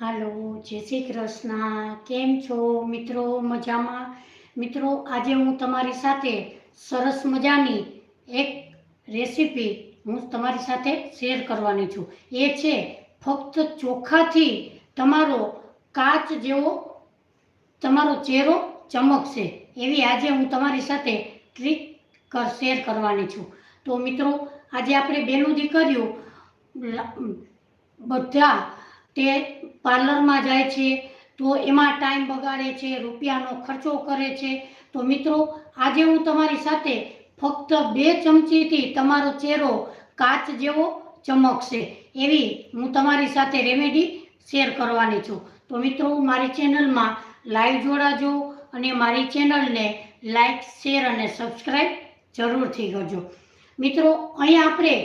હાલો, જય શ્રી કૃષ્ણ. કેમ છો મિત્રો? મજામાં? મિત્રો, આજે હું તમારી સાથે સરસ મજાની એક રેસીપી હું તમારી સાથે શેર કરવાની છું. એ છે ફક્ત ચોખાથી તમારો કાચ જેવો તમારો ચહેરો ચમકશે એવી આજે હું તમારી સાથે ટ્રીક શેર કરવાની છું. તો મિત્રો, આજે આપણે બેનું દીકરીઓ બધા તે પાર્લરમાં જાય છે તો એમાં ટાઈમ બગાડે છે, રૂપિયાનો ખર્ચો કરે છે. તો મિત્રો, આજે હું તમારી સાથે ફક્ત 2 ચમચીથી તમારો ચહેરો કાચ જેવો ચમકશે એવી હું તમારી સાથે રેમેડી શેર કરવાની છું. તો મિત્રો, મારી ચેનલમાં લાઈવ જોડાજો અને મારી ચેનલને લાઈક, શેર અને સબસ્ક્રાઈબ જરૂરથી કરજો. મિત્રો, અહીં આપણે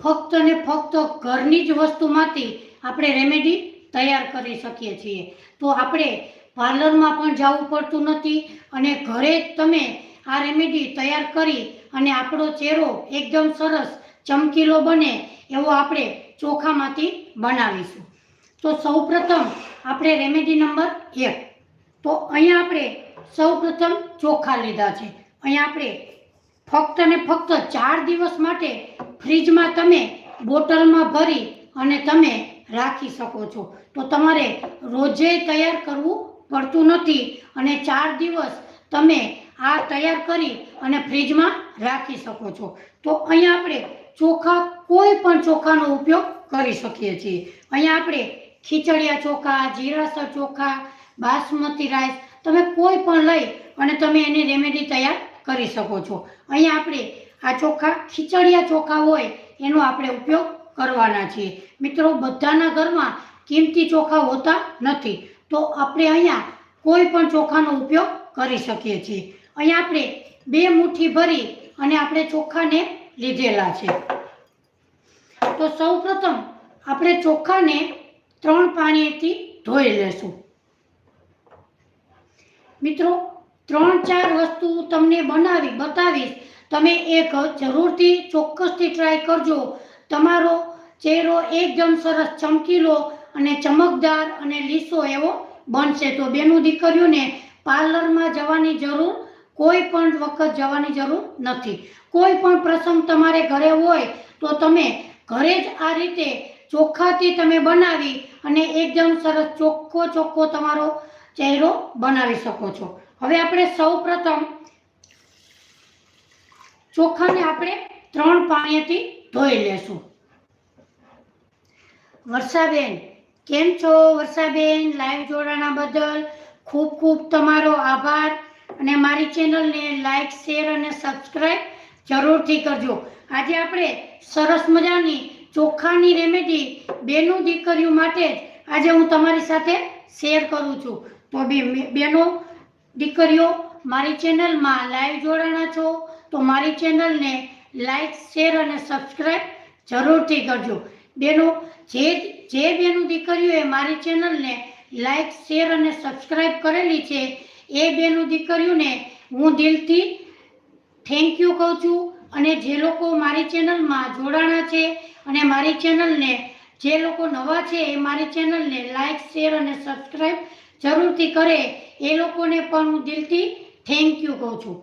ફક્ત ને ફક્ત ઘરની જ વસ્તુમાંથી આપણે રેમેડી તૈયાર કરી શકીએ છીએ. તો આપણે પાર્લરમાં પણ જવું પડતું નથી અને ઘરે જ તમે આ રેમેડી તૈયાર કરી અને આપણો ચહેરો એકદમ સરસ ચમકીલો બને એવો આપણે ચોખામાંથી બનાવીશું. તો સૌપ્રથમ આપણે રેમેડી નંબર 1. તો અહીંયા આપણે સૌપ્રથમ ચોખા લીધા છે. અહીંયા આપણે ફક્ત ને ફક્ત 4 દિવસ માટે ફ્રીજમાં તમે બોટલમાં ભરી અને તમે રાખી શકો છો. તો તમારે રોજે તૈયાર કરવું પડતું નથી અને 4 દિવસ તમે આ તૈયાર કરી અને ફ્રીજમાં રાખી શકો છો. તો અહીંયા આપણે ચોખા, કોઈ પણ ચોખાનો ઉપયોગ કરી શકીએ છીએ. અહીંયા આપણે ખીચડિયા ચોખા, જીરાસર ચોખા, બાસમતી રાઈસ, તમે કોઈ પણ લઈ અને તમે એની રેમેડી તૈયાર કરી શકો છો. અહીંયા આપણે આ ચોખા ખીચડિયા ચોખા હોય એનો આપણે ઉપયોગ કરવાના છીએ. મિત્રો, બધાના ઘરમાં કિંમતી ચોખા હોતા નથી તો આપણે અહીંયા કોઈ પણ ચોખાનો ઉપયોગ કરી શકીએ છીએ. અહીંયા આપણે 2 મુઠ્ઠી ભરી અને આપણે ચોખાને લીધેલા છે. તો સૌપ્રથમ આપણે ચોખાને 3 પાણીથી ધોઈ લેશું. મિત્રો, 3-4 વસ્તુ તમને બનાવી બતાવીશ, તમે એક જરૂરથી ચોક્કસથી ટ્રાય કરજો. તમારો ચહેરો એકદમ સરસ ચમકીલો અને ચમકદાર અને લીસો એવો બનશે. તો બેનું દીકરીઓને પાર્લરમાં જવાની જરૂર, કોઈ પણ વખત જવાની જરૂર નથી. કોઈ પણ પ્રસંગ તમારે ઘરે હોય તો તમે ઘરે જ આ રીતે ચોખાથી તમે બનાવી અને એકદમ સરસ ચોખ્ખો તમારો ચહેરો બનાવી શકો છો. હવે આપણે સૌપ્રથમ ચોખાને આપણે 3 પાણીથી ધોઈ લેશું. વર્ષાબેન, કેમ છો? વર્ષાબેન, લાઈવ જોડાણા બદલ ખૂબ ખૂબ તમારો આભાર અને મારી ચેનલને લાઈક, શેર અને સબસ્ક્રાઈબ જરૂરથી કરજો. આજે આપણે સરસ મજાની ચોખાની રેમેડી બેનું દીકરીઓ માટે જ આજે હું તમારી સાથે શેર કરું છું. તો બેનો દીકરીઓ, મારી ચેનલમાં લાઈવ જોડાણા છો તો મારી ચેનલને લાઈક, શેર અને સબસ્ક્રાઈબ જરૂરથી કરજો. બેનો, જે બેનું દીકરીઓએ મારી ચેનલને લાઈક, શેર અને સબસ્ક્રાઈબ કરેલી છે એ બેનું દીકરીઓને હું દિલથી થેન્ક યુ કહું છું. અને જે લોકો મારી ચેનલમાં જોડાણા છે અને મારી ચેનલને, જે લોકો નવા છે એ મારી ચેનલને લાઈક, શેર અને સબસ્ક્રાઈબ જરૂરથી કરે એ લોકોને પણ હું દિલથી થેન્ક યુ કહું છું.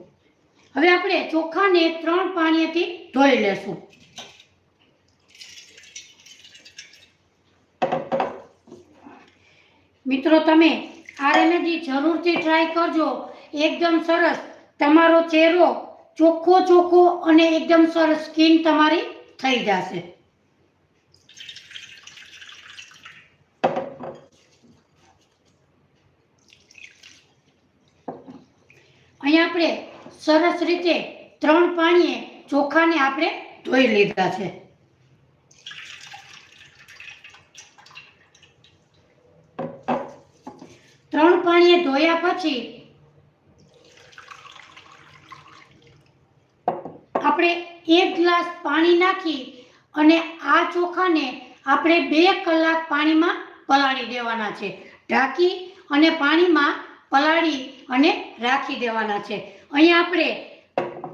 હવે આપણે ચોખાને 3 પાણીથી ધોઈ લેશું. મિત્રો, તમે આ રેમેડી જરૂરથી ટ્રાય કરજો. એકદમ સરસ તમારો ચહેરો ચોખ્ખો અને એકદમ સરસ સ્કિન તમારી થઈ જશે. અહીંયા આપણે સરસ રીતે 3 પાણીએ ચોખાને આપણે ધોઈ લીધા છે. ત્રણ પાણીએ ધોયા પછી આપણે 1 ગ્લાસ પાણી નાખી અને આ ચોખાને આપણે 2 કલાક પાણીમાં પલાળી દેવાના છે. ઢાંકી અને પાણીમાં પલાળી અને રાખી દેવાના છે. અહીંયા આપણે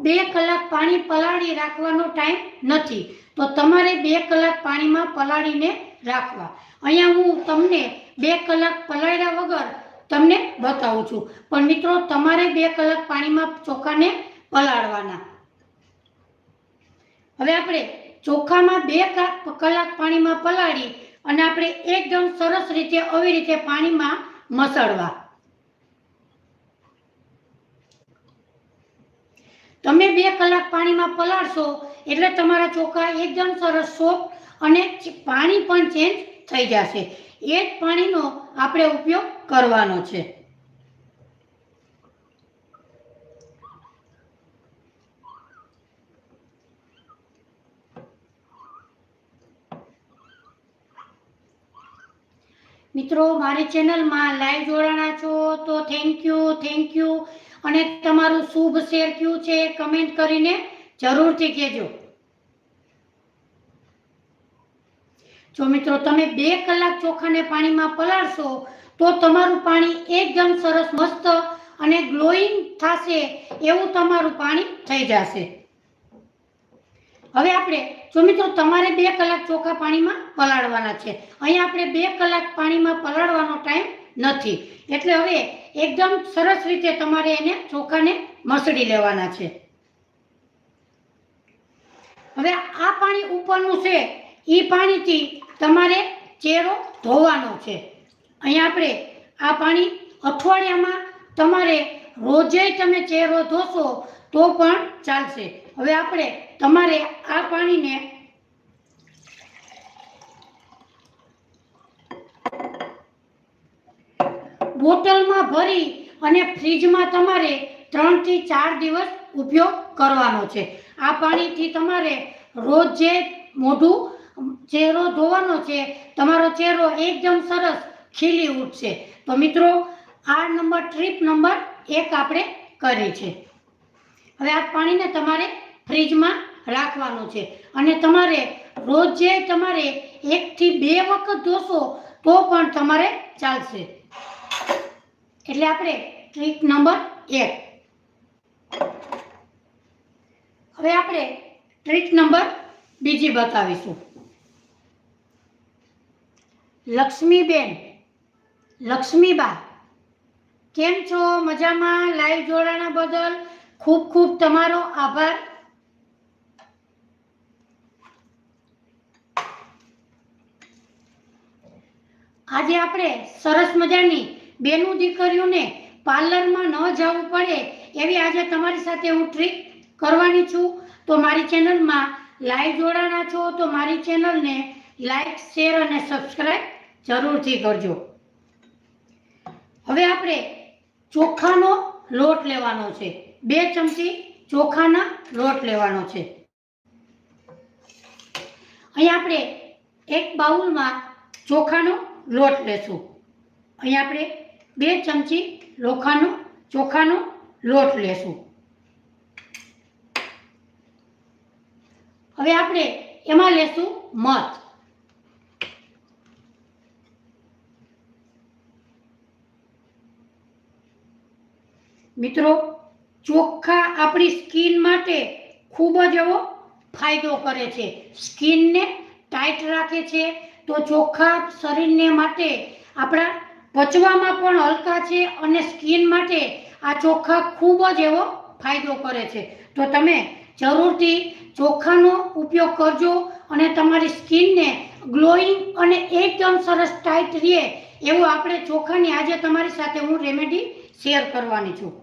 2 કલાક પાણી પલાળી રાખવાનો ટાઈમ નથી તો તમારે 2 કલાક પાણીમાં પલાળીને રાખવા. અહીંયા હું તમને 2 કલાક પલાળ્યા વગર તમને બતાવું છું, પણ મિત્રો તમારે 2 કલાક પાણીમાં ચોખાને પલાળવાના. હવે આપણે ચોખામાં 2 કલાક પાણીમાં પલાળી અને આપણે એકદમ સરસ રીતે આવી રીતે પાણીમાં મસળવા. તમે 2 કલાક પાણીમાં પલાળશો એટલે તમારા ચોખા એકદમ સરસ સોફ્ટ અને પાણી પણ ચેન્જ થઈ જશે. એ જ પાણીનો આપણે ઉપયોગ કરવાનો છે. મિત્રો મારી ચેનલમાં લાઈવ જોડાણા છો તો થેન્ક યુ. અને તમારું શુભ શેર કયું છે કમેન્ટ કરીને જરૂરથી કહેજો. જો મિત્રો તમે 2 કલાક ચોખાને પાણીમાં પલાળશો તો તમારું પાણી એકદમ સરસ મસ્ત અને ગ્લોઈંગ થશે, એવું તમારું પાણી થઈ જશે. હવે આપણે જો મિત્રો તમારે 2 કલાક ચોખા પાણીમાં પલાળવાના છે. અહીંયા આપણે 2 કલાક પાણીમાં પલાળવાનો ટાઈમ નથી, એટલે હવે એકદમ સરસ રીતે તમારે એને ચોખાને મસળી લેવાના છે. હવે આ પાણી ઉપરનું છે એ પાણીથી તમારે ચહેરો ધોવાનો છે. અહીંયા આપણે આ પાણી અઠવાડિયામાં તમારે રોજે તમે ચહેરો ધોશો તો પણ ચાલશે. હવે આપણે તમારે આ પાણીને બોટલમાં ભરી અને ફ્રીજમાં તમારે 3 થી 4 દિવસ ઉપયોગ કરવાનો છે. આ પાણીથી તમારે રોજ જે મોઢું ચહેરો ધોવાનો છે, તમારો ચહેરો એકદમ સરસ ખીલી ઉઠશે. તો મિત્રો આ ટ્રીપ નંબર 1 આપણે કરી છે. હવે આ પાણીને તમારે ફ્રીજમાં રાખવાનું છે અને તમારે રોજે તમારે 1 થી 2 વખત ધોશો તો પણ તમારે ચાલશે. એટલે આપણે ટ્રીક નંબર 1. હવે આપણે ટ્રીક નંબર 2 બતાવીશું. લક્ષ્મીબા કેમ છો? મજામાં? લાઈવ જોડાણા બદલ ખૂબ ખૂબ તમારો આભાર. આજે આપણે સરસ મજાની બેનું દીકરીઓને પાર્લરમાં ન જવું પડે એવી આજે તમારી સાથે હું ટ્રીક કરવાની છું. તો મારી ચેનલમાં લાઈવ જોડાણા છો તો મારી ચેનલને લાઈક, શેર અને સબસ્ક્રાઈબ જરૂરથી કરજો. હવે આપણે ચોખાનો લોટ લેવાનો છે. 2 ચમચી ચોખાના લોટ લેવાનો છે. અહીંયા આપણે એક બાઉલમાં ચોખાનો લોટ લેશું. અહીંયા આપણે 2 ચમચી ચોખાનો લોટ લેશું. હવે આપણે એમાં લેશું મધ. મિત્રો ચોખા આપણી સ્કિન માટે ખૂબ જ એવો ફાયદો કરે છે. સ્કિનને ટાઈટ રાખે છે. તો ચોખા શરીરને માટે આપણા પચવામાં પણ હલકા છે અને સ્કિન માટે આ ચોખા ખૂબ જ એવો ફાયદો કરે છે. તો તમે જરૂરથી ચોખાનો ઉપયોગ કરજો અને તમારી સ્કિનને ગ્લોઈંગ અને એકદમ સરસ ટાઈટ રહે એવું આપણે ચોખાની આજે તમારી સાથે હું રેમેડી શેર કરવાની છું.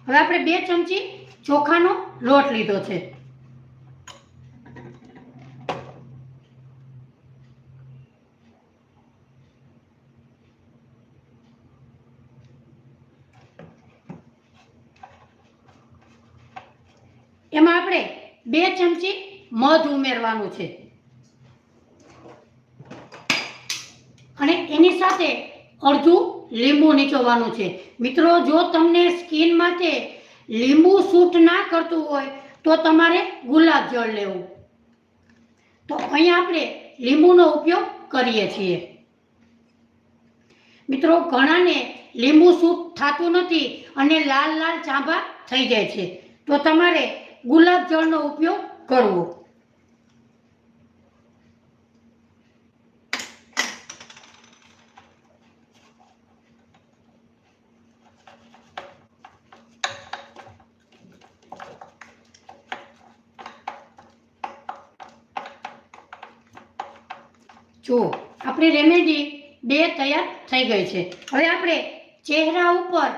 હવે આપણે 2 ચમચી ચોખાનો લોટ લીધો છે. એમાં આપણે 2 ચમચી મધ ઉમેરવાનું છે અને એની સાથે અડધું લીંબુ નીચોવાનું છે. મિત્રો જો તમને સ્કિન માટે લીંબુ સૂટ ના કરતું હોય તો તમારે ગુલાબ જળ લેવું. તો અહીંયા આપણે લીંબુનો ઉપયોગ કરીએ છીએ. મિત્રો ઘણાને લીંબુ સૂટ થતું નથી અને લાલ લાલ ચાંબા થઈ જાય છે, તો તમારે ગુલાબ જળનો ઉપયોગ કરવો. જુઓ આપણી રેમેડી 2 તૈયાર થઈ ગઈ છે. હવે આપણે ચહેરા ઉપર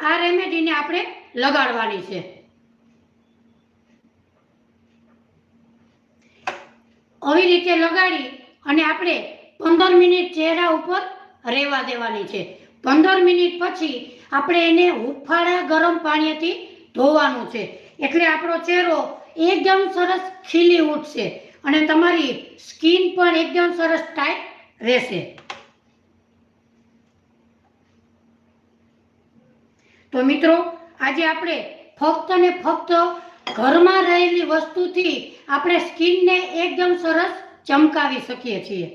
આ રેમેડીને આપણે લગાડવાની છે. આવી રીતે લગાડી અને આપણે 15 મિનિટ ચહેરા ઉપર રહેવા દેવાની છે. 15 મિનિટ પછી આપણે એને હુંફાળા ગરમ પાણીથી ધોવાનું છે. એટલે આપણો ચહેરો એકદમ સરસ ખીલી ઉઠશે અને તમારી સ્કિન પણ એકદમ સરસ ટાઈટ રહેશે. તો મિત્રો આજે આપણે ફક્ત ને ફક્ત ઘરમાં રહેલી વસ્તુથી આપણે સ્કિનને એકદમ સરસ ચમકાવી શકીએ છીએ.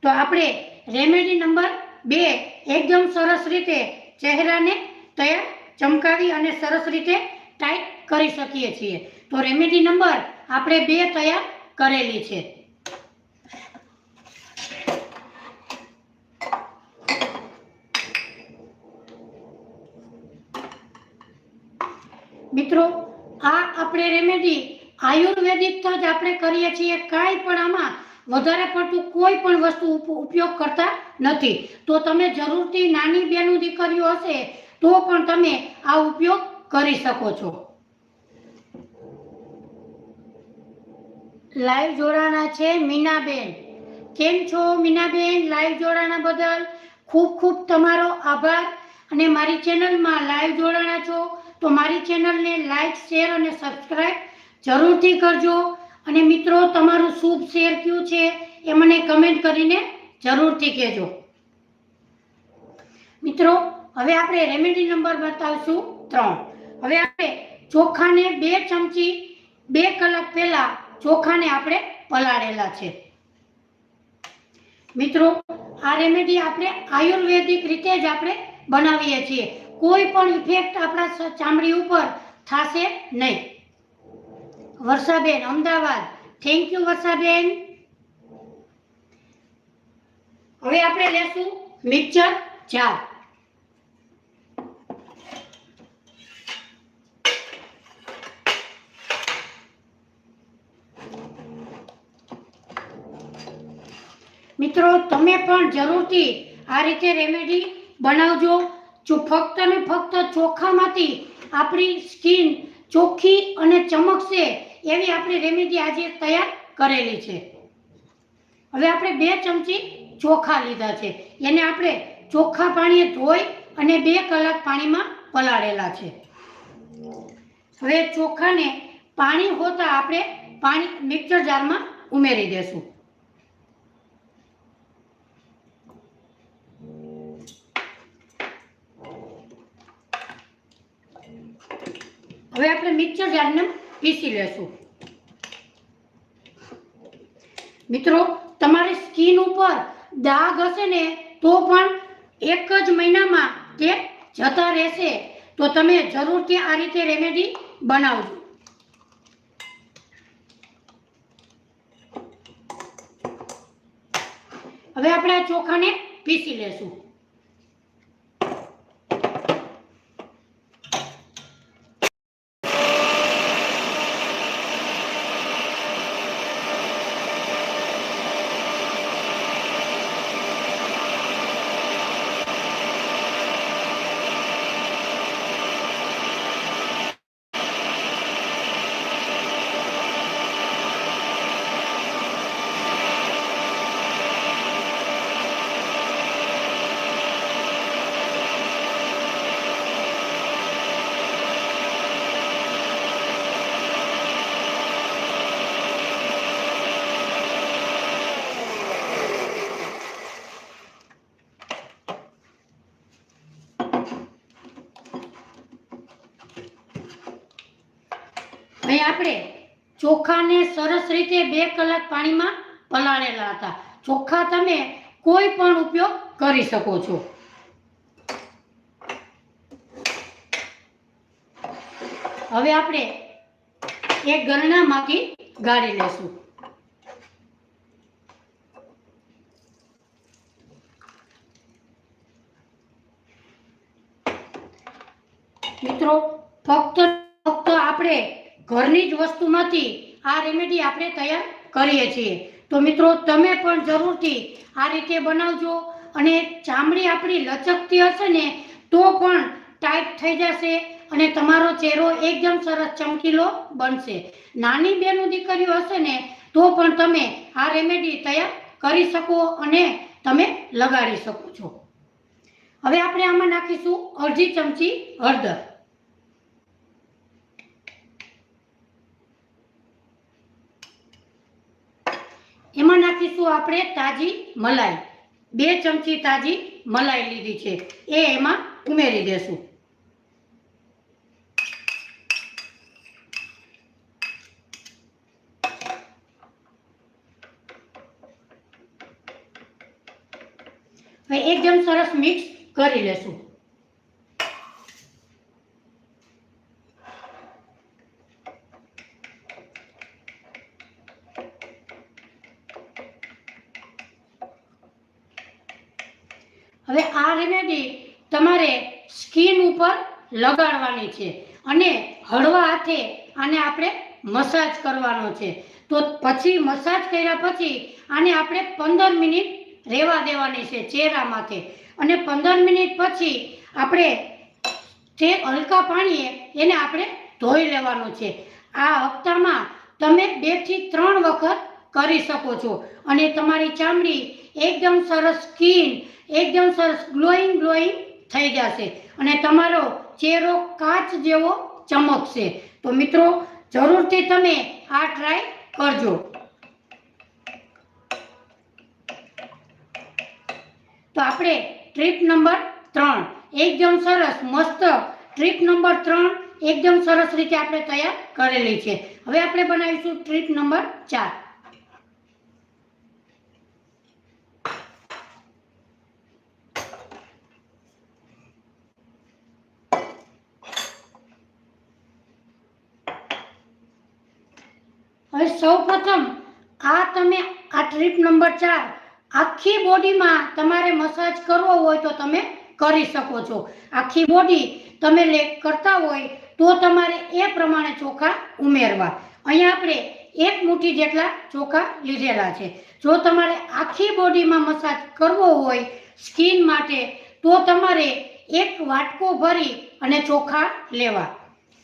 તો આપણે રેમેડી નંબર 2 એકદમ સરસ રીતે ચહેરાને તૈયાર ચમકાવી અને સરસ રીતે ટાઈટ કરી શકીએ છીએ. તો રેમેડી નંબર આપણે 2 તૈયાર કરેલી છે. મિત્રો આ આપણે રેમેડી આયુર્વેદિક જ આપણે કરીએ છીએ. કાંઈ પણ આમાં વધારે પડતું કોઈ પણ વસ્તુ ઉપયોગ કરતા નથી. તો તમે જરૂરથી નાની બેનું દીકરીઓ હશે તો પણ તમે આ ઉપયોગ કરી શકો છો. લાઈવ જોડાણા છે મીનાબેન. કેમ છો મીનાબેન? લાઈવ જોડાણા બદલ ખૂબ ખૂબ તમારો આભાર. અને મારી ચેનલમાં લાઈવ જોડાણા છો તો મારી ચેનલને લાઈક, શેર અને સબસ્ક્રાઈબ જરૂરથી કરજો. અને મિત્રો તમારું શુભ શેર કયું છે એ મને કમેન્ટ કરીને જરૂરથી કહેજો. મિત્રો હવે આપણે રેમેડી નંબર બતાવશું 3. હવે આપણે ચોખાને 2 ચમચી 2 કલાક પહેલા ચોખાને આપણે પલાળેલા છે. મિત્રો આ રેમેડી આપણે આયુર્વેદિક રીતે જ આપણે બનાવીએ છીએ. કોઈ પણ ઇફેક્ટ આપણા ચામડી ઉપર થશે નહીં. વર્ષાબેન અમદાવાદ, થેન્ક યુ વર્ષાબેન. હવે આપણે લેશું મિક્સર જાર. મિત્રો તમે પણ જરૂરથી આ રીતે રેમેડી બનાવજો. જો ફક્ત ને ફક્ત ચોખામાંથી આપણી સ્કિન ચોખ્ખી અને ચમકશે એવી આપણી રેમેડી આજે તૈયાર કરેલી છે. હવે આપણે 2 ચમચી ચોખા લીધા છે. એને આપણે ચોખ્ખા પાણીએ ધોઈ અને 2 કલાક પાણીમાં પલાળેલા છે. હવે ચોખાને પાણી હોતા આપણે પાણી મિક્સર જારમાં ઉમેરી દેશું. હવે આપણે મિક્સર જારને પીસી લેશું. મિત્રો તમારી સ્કિન ઉપર દાગ હશે ને તો પણ 1 જ મહિનામાં તે જતા રહેશે. તો તમે જરૂરથી આ રીતે રેમેડી બનાવજો. હવે આપણે આ ચોખાને પીસી લેશું. અહીં આપણે ચોખાને સરસ રીતે 2 કલાક પાણીમાં પલાળેલા હતા. ચોખા તમે કોઈ પણ ઉપયોગ કરી શકો છો. હવે આપણે એક ગરણામાંથી ગાળી લેશું. મિત્રો ફક્ત આપણે ઘરની જ વસ્તુમાંથી આ રેમેડી આપણે તૈયાર કરીએ છીએ. તો મિત્રો તમે પણ જરૂરથી આ રીતે બનાવજો અને ચામડી આપણી લચકતી હશે ને તો પણ ટાઈટ થઈ જશે અને તમારો ચહેરો એકદમ સરસ ચમકીલો બનશે. નાની બેનું દીકરીઓ હશે ને તો પણ તમે આ રેમેડી તૈયાર કરી શકો અને તમે લગાડી શકો છો. હવે આપણે આમાં નાખીશું અડધી ચમચી હળદર, એમાં નાખીશું આપણે તાજી મલાઈ, 2 ચમચી તાજી મલાઈ લીધી છે એ એમાં ઉમેરી દેશું. હવે એકદમ સરસ મિક્સ કરી લેશું. હવે આ રેમેડી તમારે સ્કિન ઉપર લગાડવાની છે અને હળવા હાથે આને આપણે મસાજ કરવાનો છે. તો પછી મસાજ કર્યા પછી આને આપણે 15 મિનિટ રહેવા દેવાની છે ચહેરા માથે અને 15 મિનિટ પછી આપણે જે હલકા પાણીએ એને આપણે ધોઈ લેવાનું છે. આ હપ્તામાં તમે 2 થી 3 વખત કરી શકો છો અને તમારી ચામડી એકદમ સરસ સ્કિન એકદમ સરસ ગ્લોઈંગ થઈ જશે અને તમારો ચહેરો કાચ જેવો ચમકશે. તો મિત્રો જરૂરથી તમે આ ટ્રાય કરજો. તો આપણે ટ્રીપ નંબર 3 એકદમ સરસ મસ્ત ટ્રીપ નંબર 3 એકદમ સરસ રીતે આપણે તૈયાર કરેલી છે. હવે આપણે બનાવીશું ટ્રીપ નંબર 4. હવે સૌપ્રથમ તમે આ ટ્રીપ નંબર 4 આખી બોડીમાં તમારે મસાજ કરવો હોય તો તમે કરી શકો છો. આખી બોડી તમે કરતા હોય તો તમારે એ પ્રમાણે ચોખા ઉમેરવા. અહીંયા આપણે 1 મુઠ્ઠી જેટલા ચોખા લીધેલા છે. જો તમારે આખી બોડીમાં મસાજ કરવો હોય સ્કિન માટે તો તમારે 1 વાટકો ભરી અને ચોખા લેવા.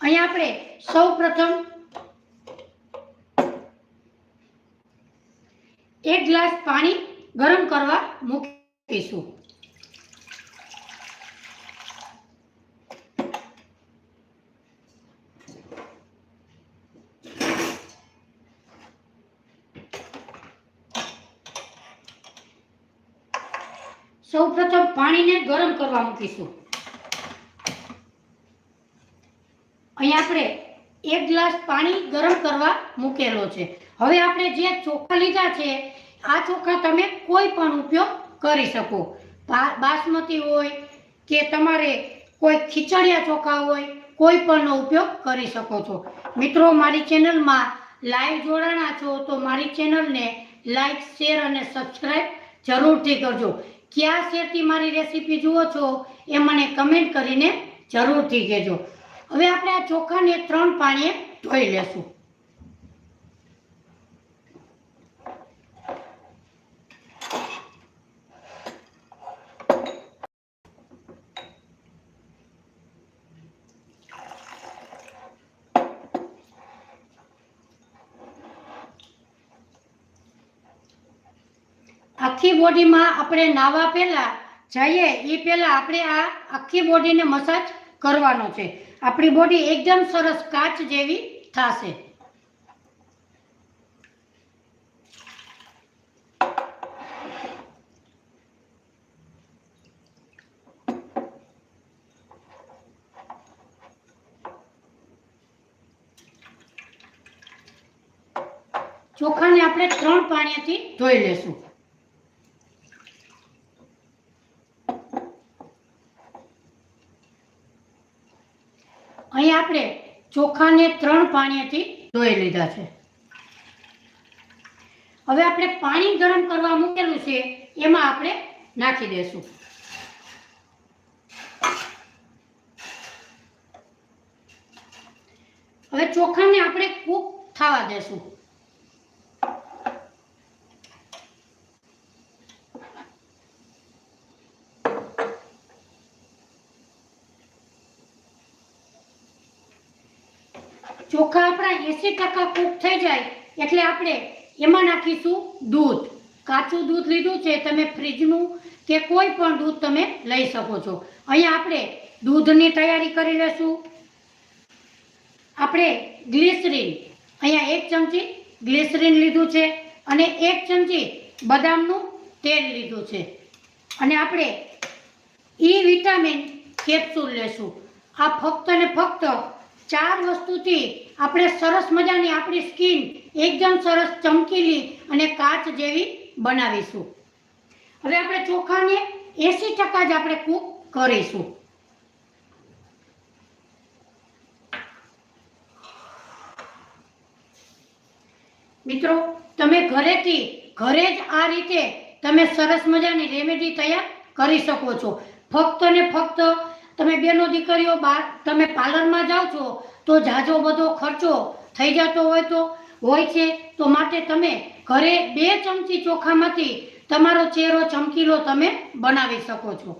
અહીંયા આપણે સૌપ્રથમ 1 ગ્લાસ પાણી ગરમ કરવા મૂકીશું. સૌપ્રથમ પાણીને ગરમ કરવા મૂકીશું. અહીંયા આપણે 1 ગ્લાસ પાણી ગરમ કરવા મૂકેલો છે. હવે આપણે જે ચોખા લીધા છે આ ચોખા તમે કોઈ પણ ઉપયોગ કરી શકો. બાસમતી હોય કે તમારે કોઈ ખીચડિયા ચોખા હોય કોઈ પણનો ઉપયોગ કરી શકો છો. મિત્રો મારી ચેનલમાં લાઈવ જોડાણા છો તો મારી ચેનલને લાઈક, શેર અને સબસ્ક્રાઈબ જરૂરથી કરજો. કયા શેરથી મારી રેસીપી જુઓ છો એ મને કમેન્ટ કરીને જરૂરથી કહેજો. હવે આપણે આ ચોખાને 3 પાણીએ ધોઈ લેશું. આખી બોડીમાં આપણે નાવા પહેલા જઈએ એ પહેલા આપણે આ આખી બોડીને મસાજ કરવાનો છે. આપણી બોડી એકદમ સરસ કાચ જેવી થશે. ચોખાને આપણે 3 પાણીથી ધોઈ લેશું. અહીં આપણે ચોખાને 3 પાણીથી ધોઈ લીધા છે. હવે આપણે પાણી ગરમ કરવા મૂકેલું છે એમાં આપણે નાખી દેશું. હવે ચોખાને આપણે કૂક થવા દેશું. ચોખા આપણા 80% કૂક થઈ જાય એટલે આપણે એમાં નાખીશું દૂધ. કાચું દૂધ લીધું છે, તમે ફ્રીજનું કે કોઈ પણ દૂધ તમે લઈ શકો છો. અહીંયા આપણે દૂધની તૈયારી કરી લેશું. આપણે ગ્લિસરીન, અહીંયા 1 ચમચી ગ્લિસરીન લીધું છે અને 1 ચમચી બદામનું તેલ લીધું છે અને આપણે ઈ વિટામિન કેપ્સ્યુલ લેશું. આ ફક્ત ને ફક્ત 4 વસ્તુથી આપણે સરસ મજાની આપણી સ્કિન એકદમ સરસ ચમકીલી અને કાચ જેવી બનાવીશું. હવે આપણે ચોખાને 80% જ આપણે કૂક કરીશું. મિત્રો, તમે ઘરે જ આ રીતે તમે સરસ મજાની રેમેડી તૈયાર કરી શકો છો. ફક્ત ને ફક્ત તમે બેનો દીકરીઓ બહાર તમે પાર્લરમાં જાઓ છો તો ઝાઝો બધો ખર્ચો થઈ જતો હોય છે, તો માટે તમે ઘરે 2 ચમચી ચોખામાંથી તમારો ચહેરો ચમકીલો તમે બનાવી શકો છો.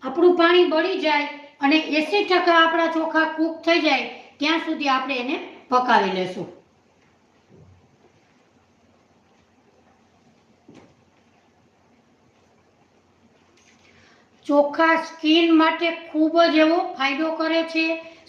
આપણું પાણી બળી જાય અને 80% આપણા ચોખા કૂક થઈ જાય ત્યાં સુધી આપણે એને પકાવી લેશું. ચોખા સ્કિન માટે ખૂબ જ એવો ફાયદો કરે છે,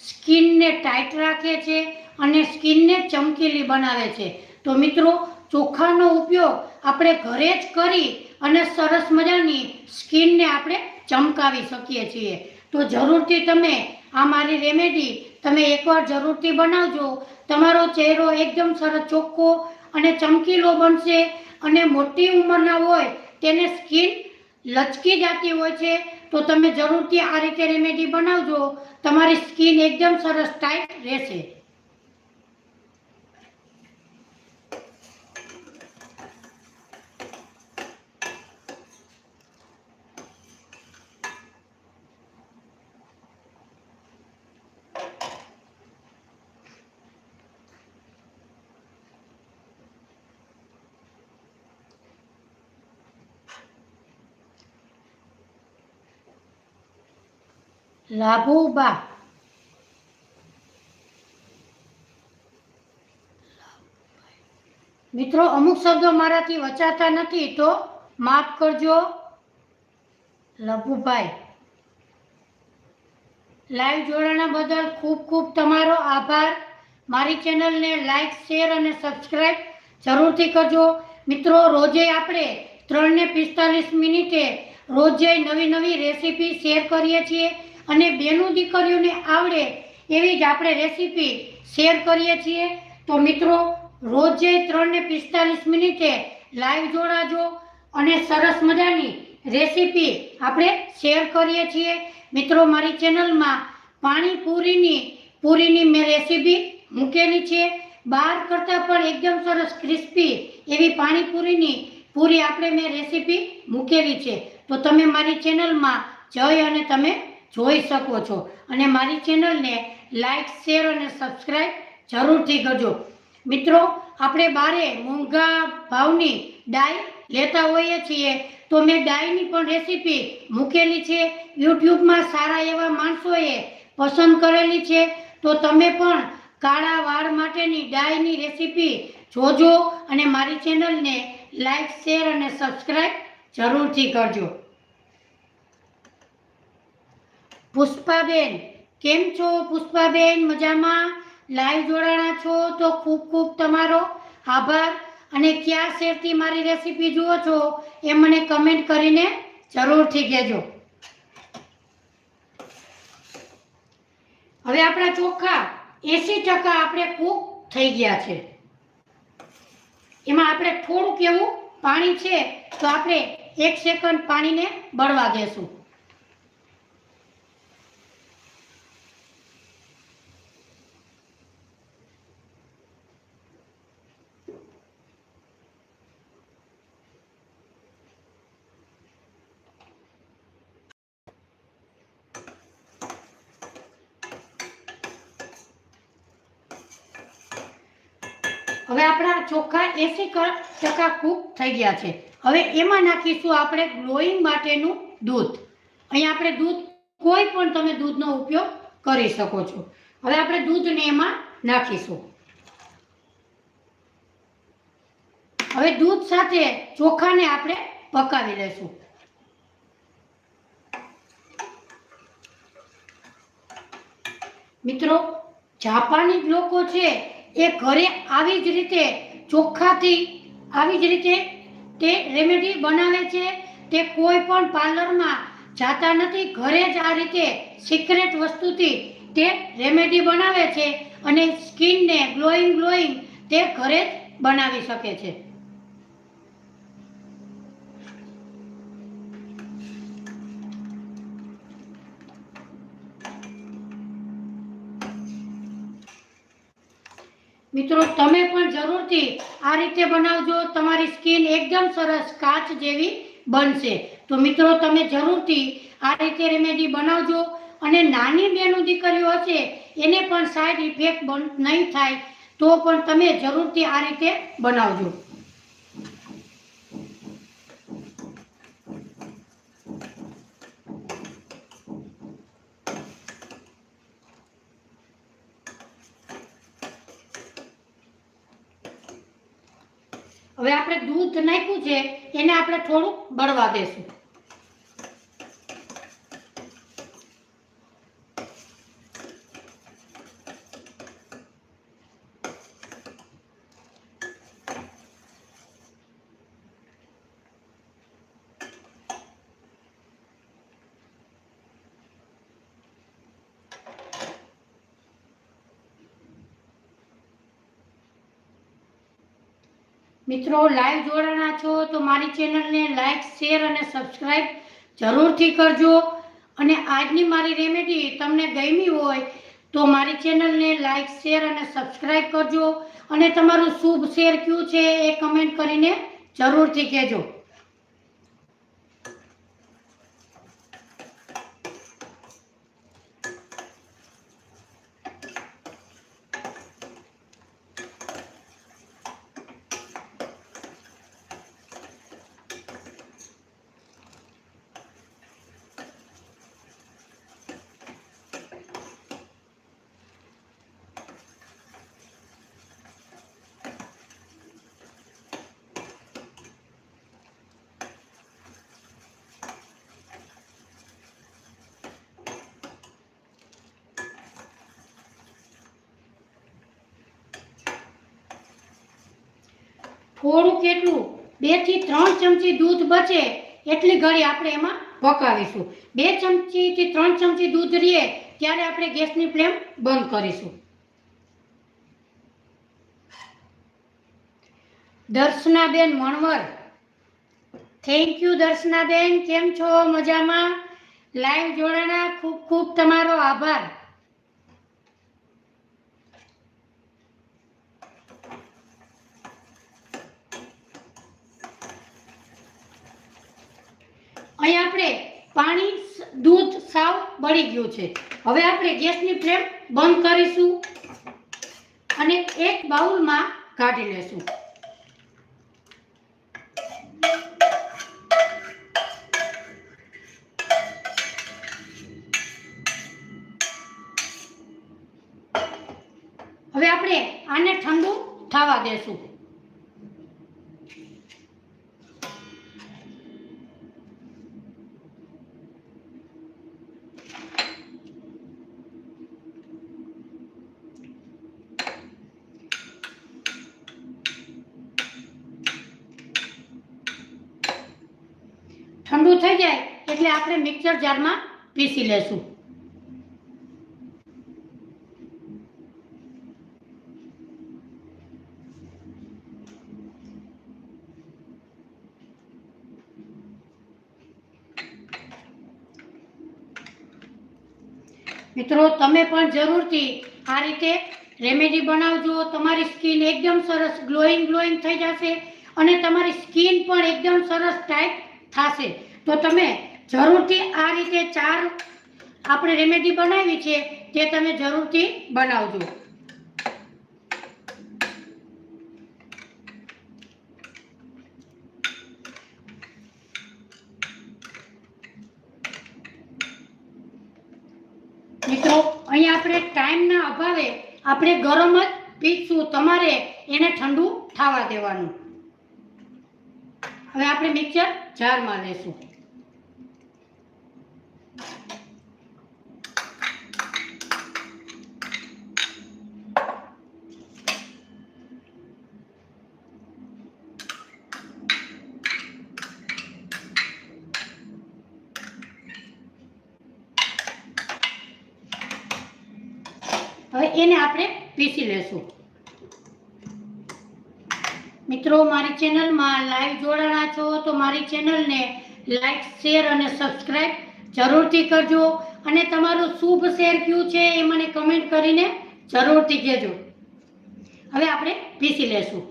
સ્કિનને ટાઈટ રાખે છે અને સ્કિનને ચમકીલી બનાવે છે. તો મિત્રો, ચોખાનો ઉપયોગ આપણે ઘરે જ કરી અને સરસ મજાની સ્કિનને આપણે ચમકાવી શકીએ છીએ. તો જરૂરથી તમે આ મારી રેમેડી તમે એકવાર જરૂરથી બનાવજો. તમારો ચહેરો એકદમ સરસ ચોખ્ખો અને ચમકીલો બનશે અને મોટી ઉંમરના હોય તેને સ્કિન લચકી જતી હોય છે, તો તમે જરૂરથી આ રીતે રેમેડી બનાવજો. તમારી સ્કિન એકદમ સરસ ટાઈટ રહેશે. લાભુબા, મિત્રો અમુક શબ્દો મારાથી વચાતા નથી તો માફ કરજો. લભુભાઈ, લાઈવ જોડાણા બદલ ખૂબ ખૂબ તમારો આભાર. મારી ચેનલને લાઈક, શેર અને સબસ્ક્રાઈબ જરૂરથી કરજો. મિત્રો, રોજે આપણે 3 ને 45 મિનિટે રોજે નવી રેસીપી શેર કરીએ છીએ અને બેનું દીકરીઓને આવડે એવી જ આપણે રેસીપી શેર કરીએ છીએ. તો મિત્રો, રોજે 3 ને 45 મિનિટે લાઈવ જોડાજો અને સરસ મજાની રેસીપી આપણે શેર કરીએ છીએ. મિત્રો, મારી ચેનલમાં પૂરીની મેં રેસીપી મૂકેલી છે. બહાર કરતાં પણ એકદમ સરસ ક્રિસ્પી એવી પૂરી આપણે મેં રેસીપી મૂકેલી છે. તો તમે મારી ચેનલમાં જઈ અને તમે જોઈ શકો છો અને મારી ચેનલને લાઈક, શેર અને સબસ્ક્રાઈબ જરૂરથી કરજો. મિત્રો, આપણે બારે મોંઘા ભાવની ડાઈ લેતા હોઈએ છીએ, તો મેં ડાઈની પણ રેસીપી મૂકેલી છે. યુટ્યુબમાં સારા એવા માણસોએ પસંદ કરેલી છે. તો તમે પણ કાળા વાળ માટેની ડાઈની રેસીપી જોજો અને મારી ચેનલને લાઈક, શેર અને સબસ્ક્રાઈબ જરૂરથી કરજો. પુષ્પાબેન, કેમ છો પુષ્પાબેન? મજામાં? લાઈવ જોડાણા છો તો ખૂબ ખૂબ તમારો આભાર. અને કયા શહેરથી મારી રેસીપી જુઓ છો એ મને કમેન્ટ કરીને જરૂરથી કહેજો. હવે આપણા ચોખા 80% આપણે કૂક થઈ ગયા છે. એમાં આપણે થોડુંક એવું પાણી છે તો આપણે 1 સેકન્ડ પાણીને બળવા દેશું. હવે આપણા ચોખ્ખા 80% કૂક થઈ ગયા છે. હવે એમાં નાખીશું આપણે ગ્લોઈંગ માટેનું દૂધ. અહીંયા આપણે દૂધ કોઈ પણ તમે દૂધનો ઉપયોગ કરી શકો છો. હવે આપણે દૂધને એમાં નાખીશું. હવે દૂધ સાથે ચોખાને આપણે પકાવી લેશું. મિત્રો, જાપાની લોકો છે એ ઘરે આવી જ રીતે ચોખ્ખાથી આવી જ રીતે તે રેમેડી બનાવે છે. તે કોઈ પણ પાર્લરમાં જાતા નથી, ઘરે જ આ રીતે સિક્રેટ વસ્તુથી તે રેમેડી બનાવે છે અને સ્કિનને ગ્લોઈંગ તે ઘરે જ બનાવી શકે છે. મિત્રો, તમે પણ જરૂરથી આ રીતે બનાવજો. તમારી સ્કિન એકદમ સરસ કાચ જેવી બનશે. તો મિત્રો, તમે જરૂરથી આ રીતે રેમેડી બનાવજો અને નાની બેનું દીકરીઓ હશે એને પણ સાઈડ ઇફેક્ટ નહીં થાય તો પણ તમે જરૂરથી આ રીતે બનાવજો. હવે આપણે દૂધ નાખ્યું છે એને આપણે થોડું બળવા દેશું. મિત્રો, લાઈવ જોડાણા છો તો મારી ચેનલને લાઈક, શેર અને સબસ્ક્રાઈબ જરૂરથી કરજો. અને આજની મારી રેમેડી તમને ગમી હોય તો મારી ચેનલને લાઈક, શેર અને સબસ્ક્રાઈબ કરજો. અને તમારું શુભ શેર કયું છે એ કમેન્ટ કરીને જરૂરથી કહેજો. થોડુંક એટલું 2 થી 3 ચમચી દૂધ બચે એટલી ઘડી આપણે એમાં પકાવીશું. 2 ચમચી થી 3 ચમચી દૂધ રહે ત્યારે આપણે ગેસની ફ્લેમ બંધ કરીશું. દર્શનાબેન મણવર, થેન્ક યુ દર્શનાબેન. કેમ છો? મજામાં? લાઈવ જોડાણા, ખૂબ ખૂબ તમારો આભાર. અહીં આપણે પાણી દૂધ સાવ બળી ગયું છે. હવે આપણે ગેસની ફ્લેમ બંધ કરીશું અને એક બાઉલમાં કાઢી લેશું. હવે આપણે આને ઠંડુ થવા દેશું. ઠંડુ થઈ જાય એટલે આપણે મિક્સર જારમાં પીસી લેશું. મિત્રો, તમે પણ જરૂરથી આ રીતે રેમેડી બનાવજો. તમારી સ્કિન એકદમ સરસ ગ્લોઈંગ થઈ જશે અને તમારી સ્કિન પણ એકદમ સરસ ટાઈટ થશે. તો તમે જરૂરથી આ રીતે 4 આપણે રેમેડી બનાવી છે તે તમે જરૂરથી બનાવજો. આપણે ટાઈમના અભાવે આપણે ગરમ જ પીશું, તમારે એને ઠંડુ થવા દેવાનું. હવે આપણે મિક્સર જારમાં લેશું. હવે એને આપણે પીસી લેશું. મિત્રો, મારી ચેનલમાં લાઈવ જોડાણા છો તો મારી ચેનલને લાઈક, શેર અને સબસ્ક્રાઈબ જરૂરથી કરજો. અને તમારું શુભ શેર કયું છે એ મને કમેન્ટ કરીને જરૂરથી કહેજો. હવે આપણે પીસી લેશું.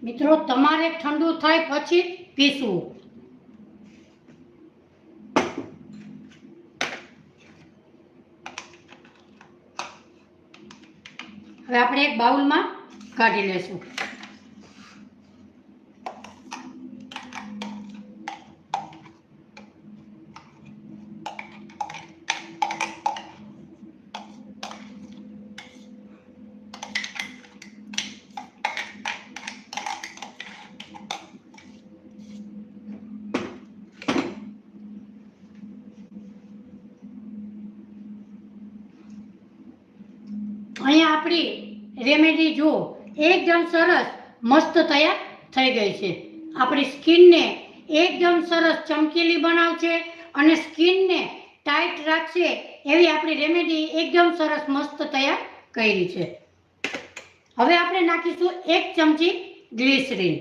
મિત્રો, તમારે ઠંડુ થાય પછી પીસવું. હવે આપણે એક બાઉલમાં કાઢી લેશું. અહીંયા આપણી રેમેડી જો એકદમ સરસ મસ્ત તૈયાર થઈ ગઈ છે. આપણી સ્કિનને એકદમ સરસ ચમકીલી બનાવશે અને સ્કિનને ટાઈટ રાખશે એવી આપણી રેમેડી એકદમ સરસ મસ્ત તૈયાર કરી છે. હવે આપણે નાખીશું 1 ચમચી ગ્લિસરીન.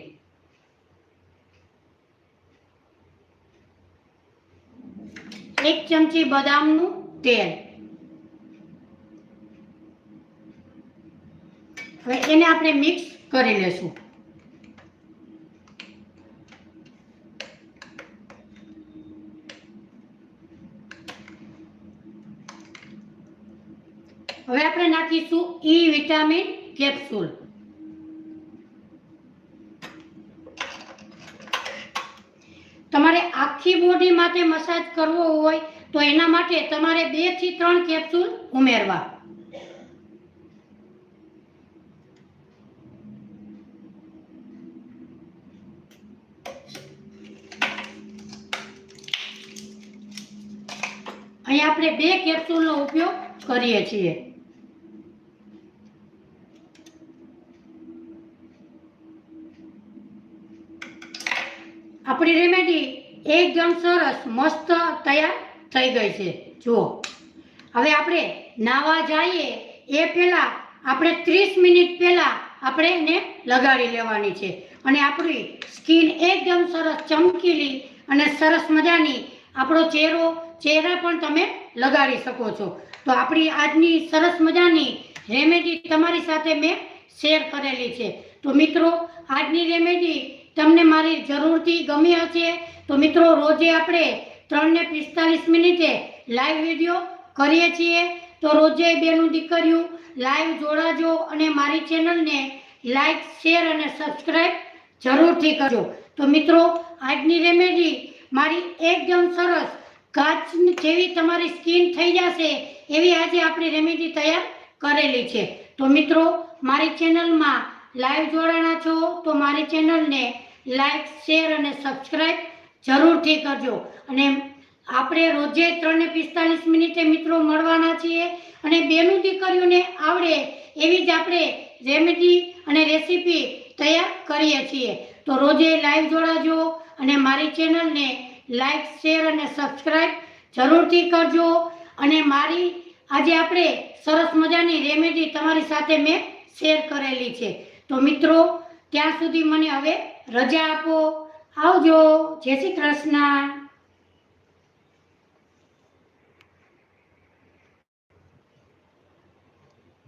એક ચમચી બદામનું તેલ. હવે એને આપણે મિક્સ કરી લેશું. હવે આપણે નાખીશું ઈ વિટામિન કેપ્સ્યુલ. તમારે આખી બોડી માટે મસાજ કરવો હોય તો એના માટે તમારે 2 થી 3 કેપ્સ્યુલ ઉમેરવા. અહીં આપણે 2 કેપ્સ્યુલનો ઉપયોગ કરીએ છીએ. આપણી રેમેડી એકદમ સરસ મસ્ત તૈયાર થઈ ગઈ છે. જુઓ, હવે આપણે નાવા જઈએ એ પહેલા આપણે 30 મિનિટ પહેલા આપણે એને લગાડી લેવાની છે અને આપણી સ્કિન એકદમ સરસ ચમકીલી અને સરસ મજાની આપણો ચહેરા પણ તમે લગાડી શકો છો. તો આપણી આજની સરસ મજાની રેમેડી તમારી સાથે મેં શેર કરેલી છે. તો મિત્રો, આજની રેમેડી તમને મારી જરૂરથી ગમી હશે. તો મિત્રો, રોજે આપણે 3 ને 45 મિનિટે લાઈવ વિડીયો કરીએ છીએ. તો રોજે બેનું દીકરીઓ લાઈવ જોડાજો અને મારી ચેનલને લાઈક, શેર અને સબસ્ક્રાઈબ જરૂરથી કરજો. તો મિત્રો, આજની રેમેડી મારી એકદમ સરસ કાચ જેવી તમારી સ્કિન થઈ જશે એવી આજે આપણી રેમેડી તૈયાર કરેલી છે. તો મિત્રો, મારી ચેનલમાં લાઈવ જોડાણા છો તો મારી ચેનલને લાઈક, શેર અને સબસ્ક્રાઈબ જરૂરથી કરજો. અને આપણે રોજે 3 ને 45 મિનિટે મિત્રો મળવાના છીએ અને બેનું દીકરીઓને આવડે એવી જ આપણે રેમેડી અને રેસીપી તૈયાર કરીએ છીએ. તો રોજે લાઈવ જોડાજો અને મારી ચેનલને લાઈક, શેર અને સબસ્ક્રાઈબ જરૂરથી કરજો. અને મારી આજે આપણે સરસ મજાની રેમેડી તમારી સાથે મેં શેર કરેલી છે. તો મિત્રો, ત્યાં સુધી મને હવે રજા આપો. આવજો. જય શ્રી કૃષ્ણ.